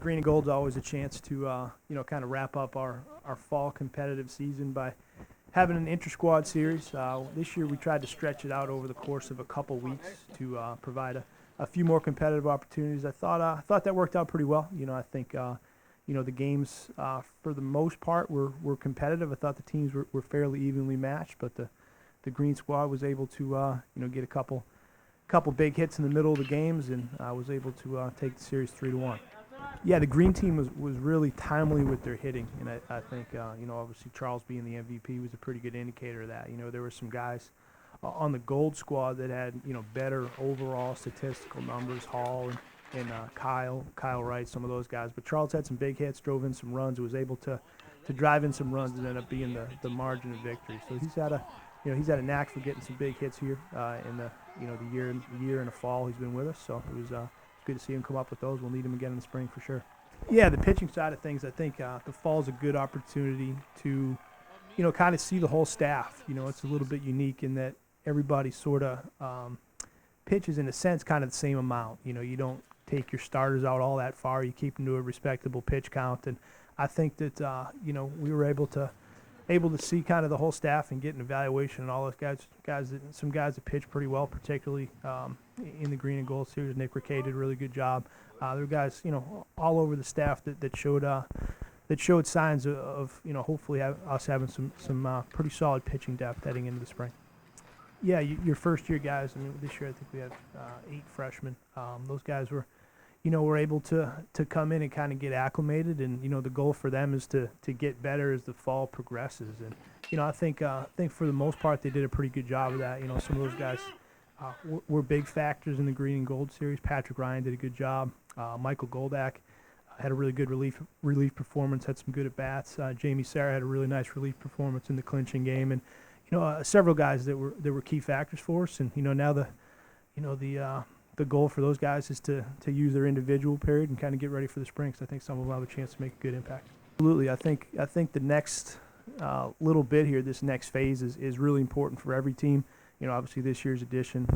Green and Gold's always a chance to, kind of wrap up our fall competitive season by having an inter-squad series. This year we tried to stretch it out over the course of a couple weeks to provide a few more competitive opportunities. I thought that worked out pretty well. I think the games for the most part were competitive. I thought the teams were fairly evenly matched, but the Green squad was able to get a couple big hits in the middle of the games, and was able to take the series 3-1. Yeah, the Green team was really timely with their hitting, and I think obviously Charles being the MVP was a pretty good indicator of that. There were some guys on the Gold squad that had better overall statistical numbers, Hall and Kyle Wright, some of those guys. But Charles had some big hits, drove in some runs, was able to drive in some runs and end up being the margin of victory. So he's had a knack for getting some big hits here in the year and the fall he's been with us. So it was good to see him come up with those. We'll need him again in the spring for sure. Yeah, the pitching side of things, I think the fall is a good opportunity to kind of see the whole staff. It's a little bit unique in that everybody sort of pitches in a sense kind of the same amount. You don't take your starters out all that far. You keep them to a respectable pitch count, and I think that we were able to see kind of the whole staff and get an evaluation and all those some guys that pitched pretty well, particularly in the Green and Gold series. Nick Riquet did a really good job. There were guys all over the staff that showed signs of hopefully us having some pretty solid pitching depth heading into the spring. Yeah, your first year guys. I mean, this year I think we had 8 freshmen. Those guys were able to come in and kind of get acclimated, and the goal for them is to get better as the fall progresses. And I think for the most part they did a pretty good job of that. Some of those guys were big factors in the Green and Gold series. Patrick Ryan did a good job. Michael Goldak had a really good relief performance. Had some good at bats. Jamie Sarah had a really nice relief performance in the clinching game, and several guys that were key factors for us. And now the goal for those guys is to use their individual period and kind of get ready for the spring. So I think some of them have a chance to make a good impact. Absolutely, I think the next little bit here, this next phase is really important for every team. Obviously this year's edition,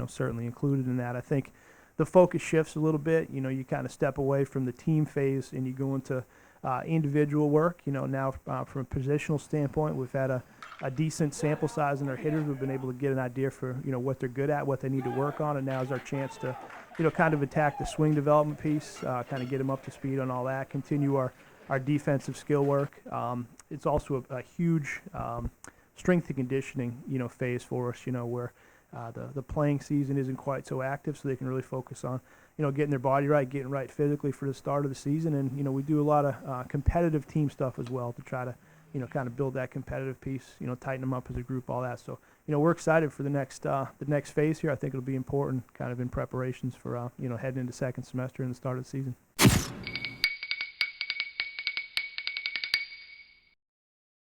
certainly included in that. I think the focus shifts a little bit. You kind of step away from the team phase and you go into individual work. Now from a positional standpoint, we've had a decent sample size in our hitters. We've been able to get an idea for what they're good at, what they need to work on, and now is our chance to kind of attack the swing development piece, kind of get them up to speed on all that, continue our defensive skill work. It's also a huge strength and conditioning phase for us, where the playing season isn't quite so active, so they can really focus on getting their body right, getting right physically for the start of the season. And we do a lot of competitive team stuff as well to try to kind of build that competitive piece, tighten them up as a group, all that. So we're excited for the next phase here. I think it'll be important kind of in preparations for heading into second semester and the start of the season.